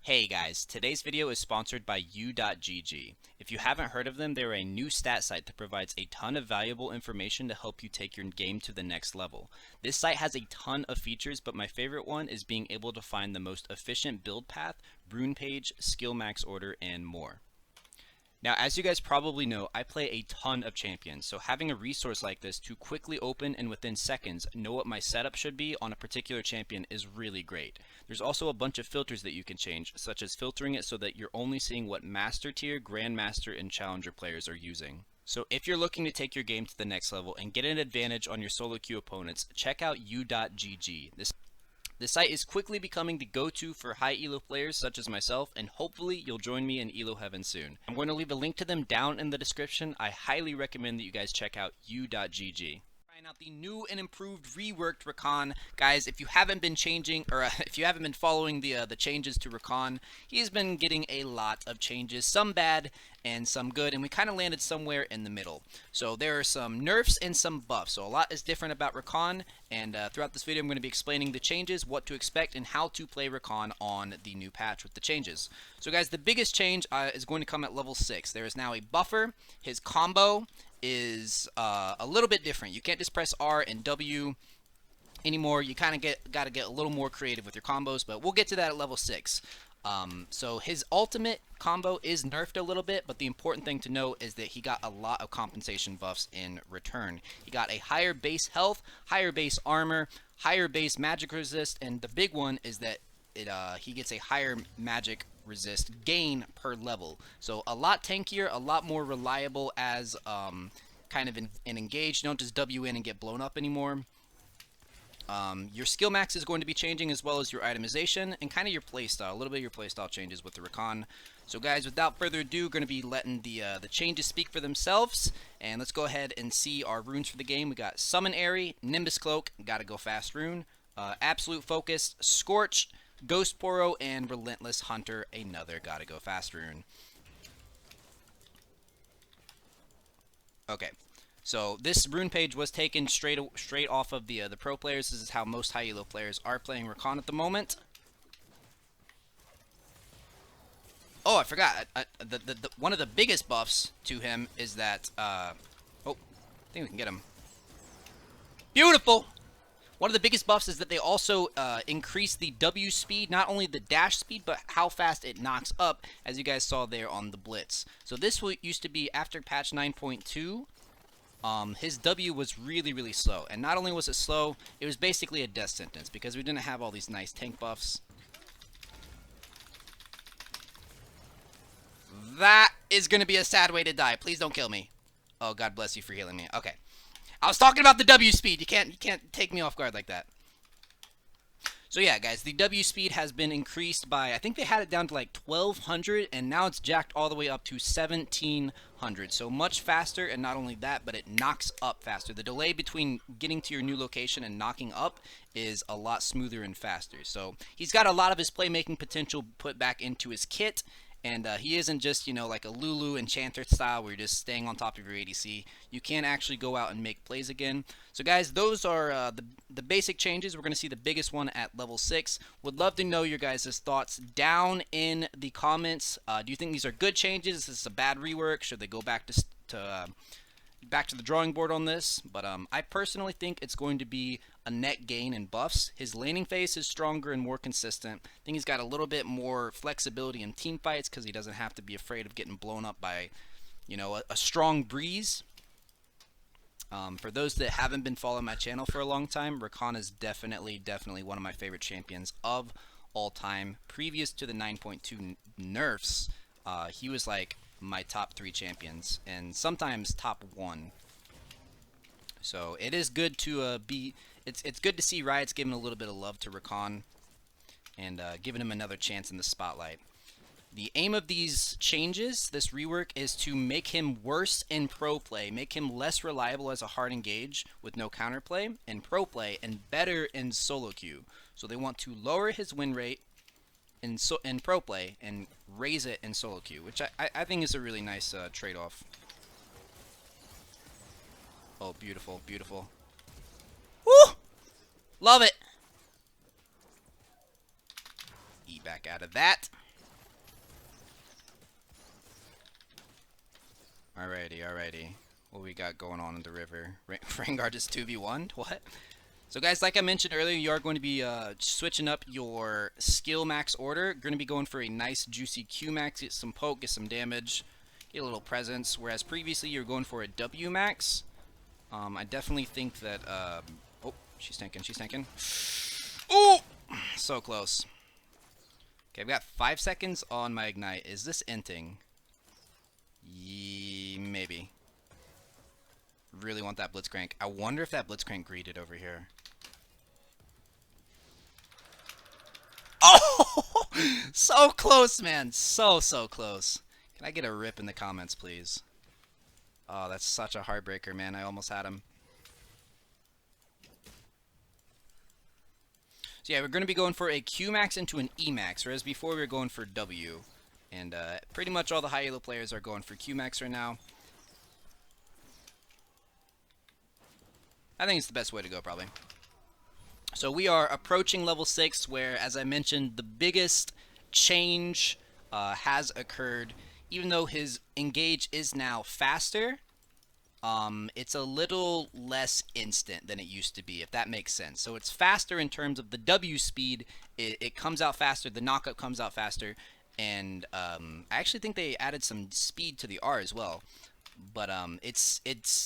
Hey guys, today's video is sponsored by U.GG. If you haven't heard of them, they're a new stat site that provides a ton of valuable information to help you take your game to the next level. This site has a ton of features, but my favorite one is being able to find the most efficient build path, rune page, skill max order, and more. Now, as you guys probably know, I play a ton of champions, so having a resource like this to quickly open and within seconds know what my setup should be on a particular champion is really great. There's also a bunch of filters that you can change, such as filtering it so that you're only seeing what Master Tier, Grandmaster, and Challenger players are using. So if you're looking to take your game to the next level and get an advantage on your solo queue opponents, check out U.GG. This site is quickly becoming the go-to for high elo players such as myself, and hopefully you'll join me in elo heaven soon. I'm going to leave a link to them down in the description. I highly recommend that you guys check out U.GG. Trying out the new and improved reworked Rakan. Guys, if you haven't been changing, or if you haven't been following the changes to Rakan, he's been getting a lot of changes, some bad and some good, and we kind of landed somewhere in the middle. So there are some nerfs and some buffs, so a lot is different about Rakan, and throughout this video I'm going to be explaining the changes, what to expect, and how to play Rakan on the new patch with the changes. So guys, the biggest change is going to come at level 6. There is now a buffer. His combo is a little bit different. You can't just press R and W anymore. You kind of got to get a little more creative with your combos, but we'll get to that at level 6. So his ultimate combo is nerfed a little bit, but the important thing to note is that he got a lot of compensation buffs in return. He got a higher base health, higher base armor, higher base magic resist, and the big one is that he gets a higher magic resist gain per level. So a lot tankier, a lot more reliable as kind of an engage. You don't just W in and get blown up anymore. Your skill max is going to be changing, as well as your itemization and kind of your playstyle. A little bit of your playstyle changes with the Rakan. So guys, without further ado, going to be letting the changes speak for themselves, and let's go ahead and see our runes for the game. We got Summon Airy, Nimbus Cloak, Gotta Go Fast rune, Absolute Focus, Scorch, Ghost Poro, and Relentless Hunter, another Gotta Go Fast rune. Okay. So this rune page was taken straight off of the pro players. This is how most high elo players are playing Rakan at the moment. Oh, I forgot. One of the biggest buffs to him is that. Oh, I think we can get him. Beautiful. One of the biggest buffs is that they also increase the W speed, not only the dash speed, but how fast it knocks up, as you guys saw there on the Blitz. So this used to be after patch 9.2. His W was really slow, and not only was it slow, it was basically a death sentence because we didn't have all these nice tank buffs. That is going to be a sad way to die. Please don't kill me. Oh, God bless you for healing me. Okay. I was talking about the W speed. You can't take me off guard like that. So yeah, guys, the W speed has been increased by, I think they had it down to like 1200, and now it's jacked all the way up to 1700. So much faster, and not only that, but it knocks up faster. The delay between getting to your new location and knocking up is a lot smoother and faster. So he's got a lot of his playmaking potential put back into his kit. And he isn't just, you know, like a Lulu Enchanter style where you're just staying on top of your ADC. You can actually go out and make plays again. So guys, those are the basic changes. We're going to see the biggest one at level 6. Would love to know your guys' thoughts down in the comments. Do you think these are good changes? Is this a bad rework? Should they go back to the drawing board on this? But I personally think it's going to be a net gain in buffs. His laning phase is stronger and more consistent. I think he's got a little bit more flexibility in team fights because he doesn't have to be afraid of getting blown up by, you know, a strong breeze. For those that haven't been following my channel for a long time, Rakan is definitely one of my favorite champions of all time. Previous to the 9.2 nerfs, he was like my top 3 champions, and sometimes top 1. So it is good to it's good to see Riot's giving a little bit of love to Rakan and giving him another chance in the spotlight. The aim of these changes, this rework, is to make him worse in pro play, make him less reliable as a hard engage with no counterplay in pro play, and better in solo queue. So they want to lower his win rate in pro play and raise it in solo queue, which I think is a really nice trade-off. Oh, beautiful, beautiful. Woo! Love it! Eat back out of that. Alrighty. What we got going on in the river? Rengar is 2v1? What? So guys, like I mentioned earlier, you are going to be switching up your skill max order. You're going to be going for a nice juicy Q max, get some poke, get some damage, get a little presence. Whereas previously you were going for a W max. I definitely think that, oh, she's tanking. Oh! So close. Okay, I've got 5 seconds on my ignite. Is this inting? Maybe. Really want that blitzcrank. I wonder if that blitzcrank greeted over here. Oh! So close, man. So close. Can I get a rip in the comments, please? Oh, that's such a heartbreaker, man. I almost had him. So yeah, we're going to be going for a Q max into an E max, whereas before we were going for W. And pretty much all the high elo players are going for Q max right now. I think it's the best way to go, probably. So we are approaching level 6, where, as I mentioned, the biggest change has occurred. Even though his engage is now faster, it's a little less instant than it used to be, if that makes sense. So it's faster in terms of the W speed. It comes out faster, the knockup comes out faster, and I actually think they added some speed to the R as well. But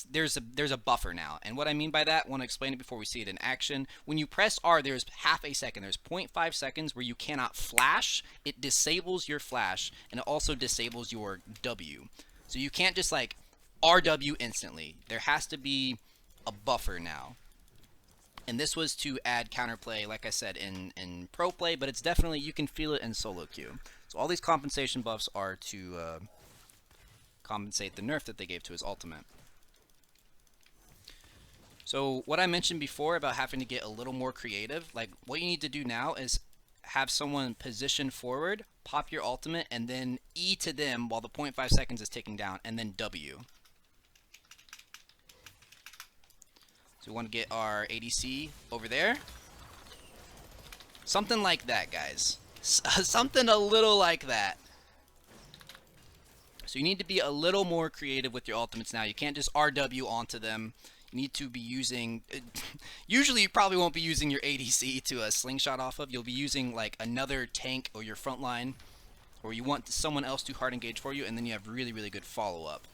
there's a buffer now, and what I mean by that, I want to explain it before we see it in action. When you press R, there's half a second. There's 0.5 seconds where you cannot flash. It disables your flash, and it also disables your W. So you can't just like RW instantly. There has to be a buffer now. And this was to add counterplay, like I said, in pro play, but it's definitely, you can feel it in solo queue. So all these compensation buffs are to compensate the nerf that they gave to his ultimate. So what I mentioned before about having to get a little more creative, like what you need to do now is have someone position forward, pop your ultimate, and then E to them while the 0.5 seconds is ticking down, and then W. So we want to get our ADC over there. Something like that, guys. Something a little like that. So you need to be a little more creative with your ultimates now. You can't just RW onto them. You need to be using... usually you probably won't be using your ADC to a slingshot off of. You'll be using like another tank or your front line. Or you want someone else to hard engage for you, and then you have really, really good follow-up.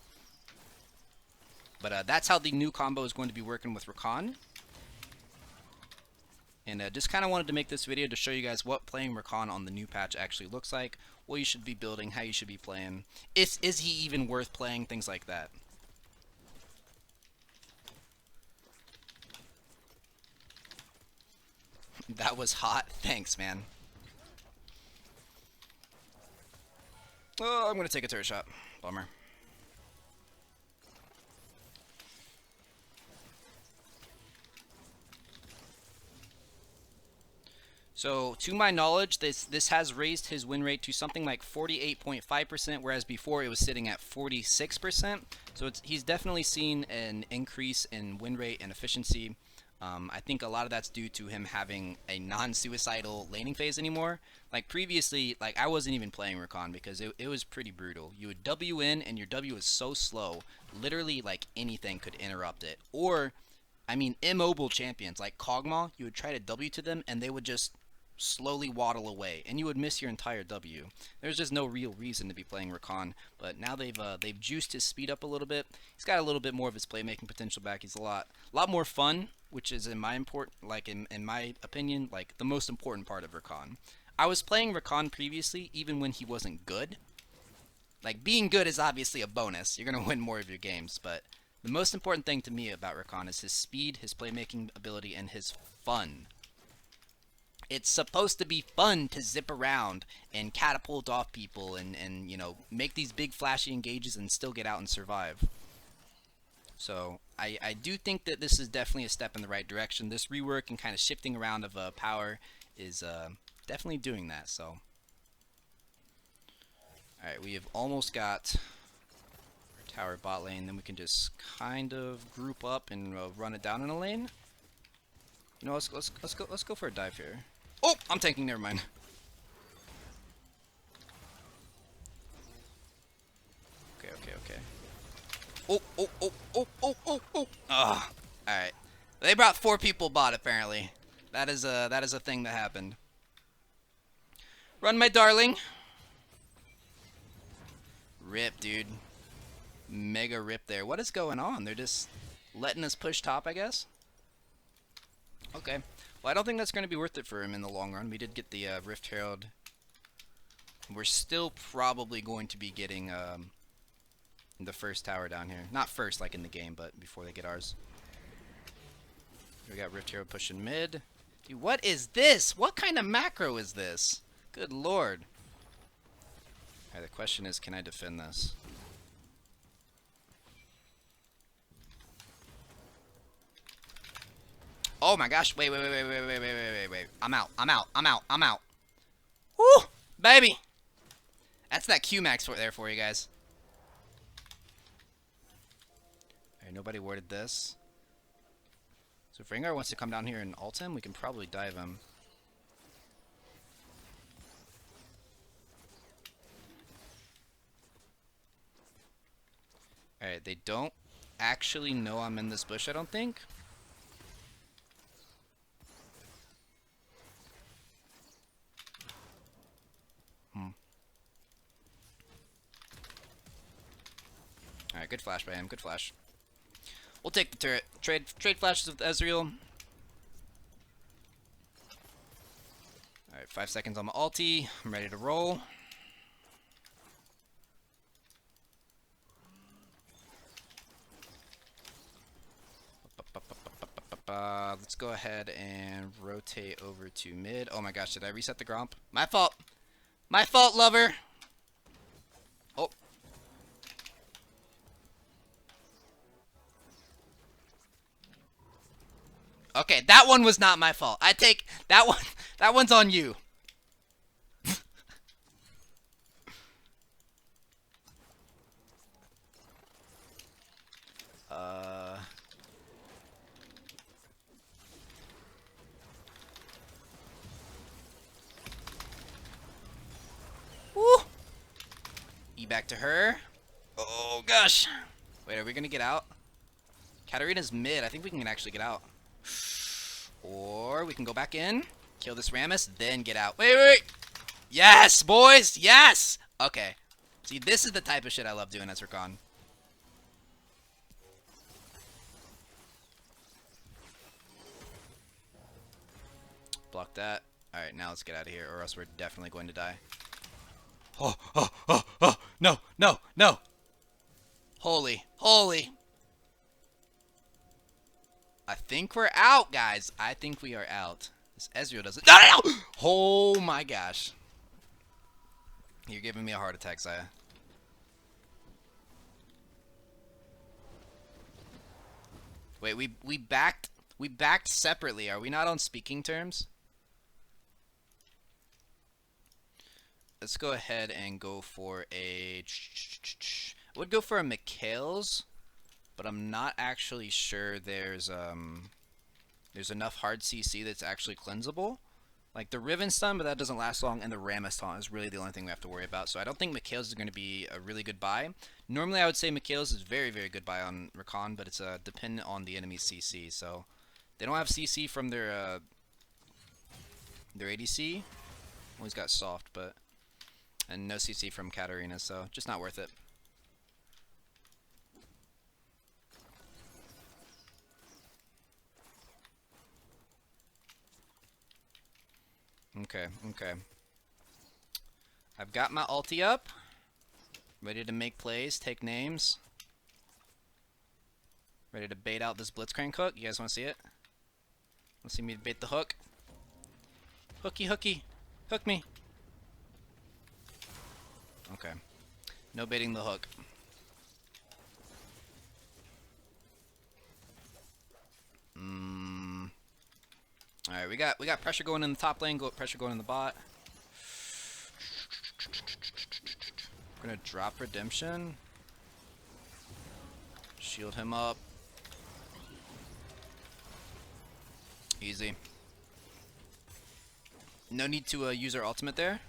But that's how the new combo is going to be working with Rakan. And just kind of wanted to make this video to show you guys what playing Rakan on the new patch actually looks like, what you should be building, how you should be playing, is he even worth playing, things like that. That was hot. Thanks, man. Oh, I'm going to take a turret shot. Bummer. So, to my knowledge, this has raised his win rate to something like 48.5%, whereas before it was sitting at 46%. So he's definitely seen an increase in win rate and efficiency. I think a lot of that's due to him having a non-suicidal laning phase anymore. Like previously, like I wasn't even playing Rakan because it was pretty brutal. You would W in and your W was so slow, literally like anything could interrupt it. Or, I mean, immobile champions like Kog'Maw, you would try to W to them and they would just slowly waddle away, and you would miss your entire W. There's just no real reason to be playing Rakan, but now they've juiced his speed up a little bit. He's got a little bit more of his playmaking potential back. He's a lot more fun, which is in my opinion, like the most important part of Rakan. I was playing Rakan previously, even when he wasn't good. Like being good is obviously a bonus. You're gonna win more of your games, but the most important thing to me about Rakan is his speed, his playmaking ability, and his fun. It's supposed to be fun to zip around and catapult off people and you know, make these big flashy engages and still get out and survive. So I do think that this is definitely a step in the right direction. This rework and kind of shifting around of power is definitely doing that. So, alright, we have almost got our tower bot lane. Then we can just kind of group up and run it down in a lane. You know, let's go for a dive here. Oh, I'm tanking. Never mind. Okay. Oh, oh, oh, oh, oh, oh, oh. Ugh. Alright. They brought 4 people bot, apparently. That is a thing that happened. Run, my darling. Rip, dude. Mega rip there. What is going on? They're just letting us push top, I guess? Okay. Well, I don't think that's going to be worth it for him in the long run. We did get the Rift Herald. We're still probably going to be getting the first tower down here. Not first, like in the game, but before they get ours. We got Rift Herald pushing mid. Dude, what is this? What kind of macro is this? Good lord. Alright, the question is, can I defend this? Oh my gosh, wait. I'm out. Woo! Baby! That's that Q-Max there for you guys. Alright, nobody warded this. So if Rengar wants to come down here and ult him, we can probably dive him. Alright, they don't actually know I'm in this bush, I don't think. Alright, good flash by him, good flash. We'll take the turret. Trade flashes with Ezreal. Alright, 5 seconds on my ulti. I'm ready to roll. Let's go ahead and rotate over to mid. Oh my gosh, did I reset the Gromp? My fault! My fault, lover! Oh. Okay, that one was not my fault. I take that one. That one's on you. Woo. E back to her. Oh gosh. Wait, are we gonna get out? Katarina's mid. I think we can actually get out. Or we can go back in, kill this Rammus, then get out. Wait. Yes, boys. Yes. Okay. See, this is the type of shit I love doing as Rakan. Block that. Alright, now let's get out of here, or else we're definitely going to die. Oh. No. Holy. I think we're out, guys. I think we are out. This Ezreal doesn't. No! Oh my gosh. You're giving me a heart attack, Zaya. Wait, we backed separately. Are we not on speaking terms? Let's go ahead and go for a... I would go for a Mikhail's, but I'm not actually sure there's enough hard CC that's actually cleansable. Like the Riven stun, but that doesn't last long, and the Rammus taunt is really the only thing we have to worry about. So I don't think Mikhail's is going to be a really good buy. Normally I would say Mikhail's is very, very good buy on Rakan, but it's dependent on the enemy's CC. So they don't have CC from their ADC. Well, he's got soft, but... And no CC from Katarina, so just not worth it. Okay. I've got my ulti up. Ready to make plays, take names. Ready to bait out this Blitzcrank hook. You guys want to see it? Want to see me bait the hook? Hooky. Hook me. Okay. No baiting the hook. Alright, we got pressure going in the top lane, pressure going in the bot. We're gonna drop Redemption. Shield him up. Easy. No need to use our ultimate there.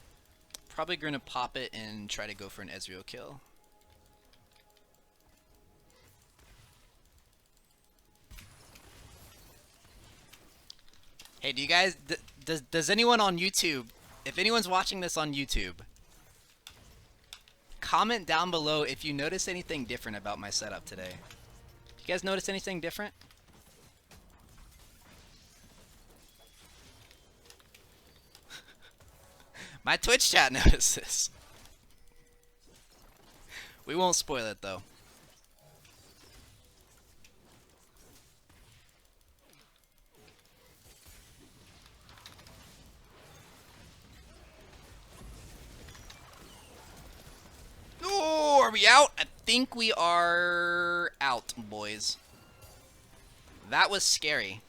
Probably gonna pop it and try to go for an Ezreal kill. Hey, do you guys, does anyone on YouTube, if anyone's watching this on YouTube, comment down below if you notice anything different about my setup today. You guys notice anything different? My Twitch chat notices. We won't spoil it though. Oh, are we out? I think we are out, boys. That was scary.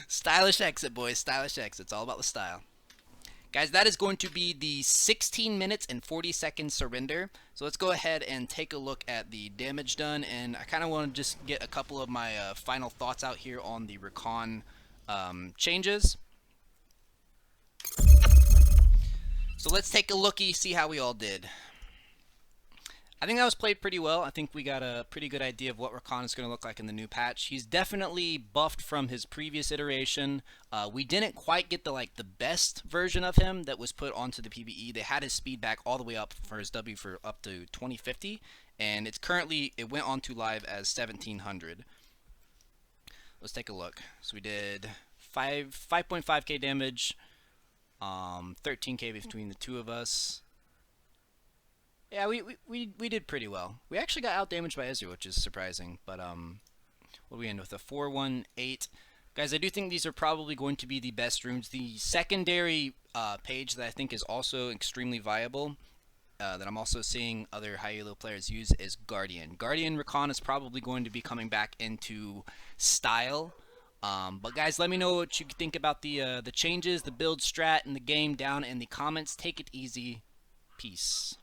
Stylish exit, boys. Stylish exit. It's all about the style. Guys, that is going to be the 16 minutes and 40 seconds surrender. So let's go ahead and take a look at the damage done. And I kind of want to just get a couple of my final thoughts out here on the Rakan changes. So let's take a looky, see how we all did. I think that was played pretty well. I think we got a pretty good idea of what Rakan is going to look like in the new patch. He's definitely buffed from his previous iteration. We didn't quite get the best version of him that was put onto the PvE. They had his speed back all the way up for his W for up to 2050, and it went on to live as 1700. Let's take a look. So we did 5.5k damage, 13k between the two of us. Yeah, we did pretty well. We actually got out damaged by Ezreal, which is surprising. But what we end with a 418. Guys, I do think these are probably going to be the best runes. The secondary page that I think is also extremely viable, that I'm also seeing other high elo players use, is Guardian. Guardian Rakan is probably going to be coming back into style. But guys, let me know what you think about the changes, the build strat, and the game down in the comments. Take it easy. Peace.